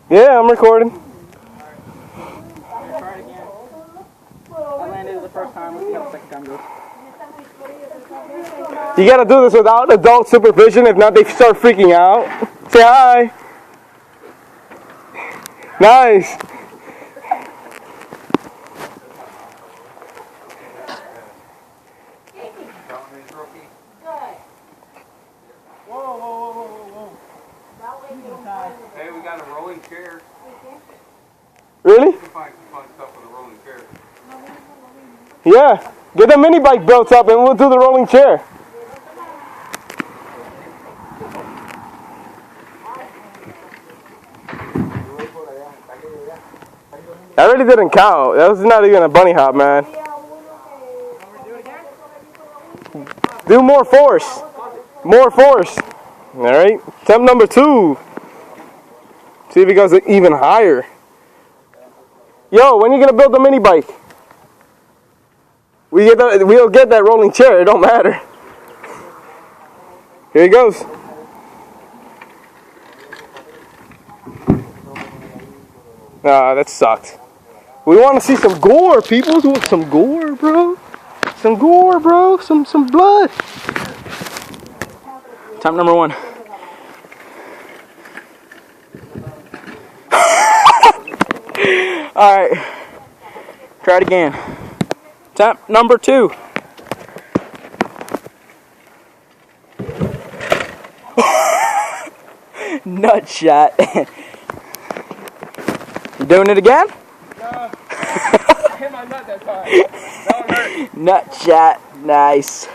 Yeah, I'm recording. Try it again. I landed the first time. Let's see how the second time goes. You gotta do this without adult supervision, if not they start freaking out. Say hi. Nice. Whoa. Hey, we got a rolling chair. Really? You can find some fun stuff with a rolling chair. Yeah. Get the mini bike built up and we'll do the rolling chair. That really didn't count. That was not even a bunny hop, man. Do more force. More force. Alright. Attempt number 2. See if it goes even higher. Yo, when are you going to build the mini bike? We'll get that rolling chair. It don't matter. Here he goes. Ah, that sucked. We want to see some gore, people. We want some gore, bro. Some gore, bro. Some blood. Time number 1. Alright. Try it again. Attempt number 2. Nut shot. You doing it again? No. I hit my nut that time. That one hurt. Nut shot. Nice.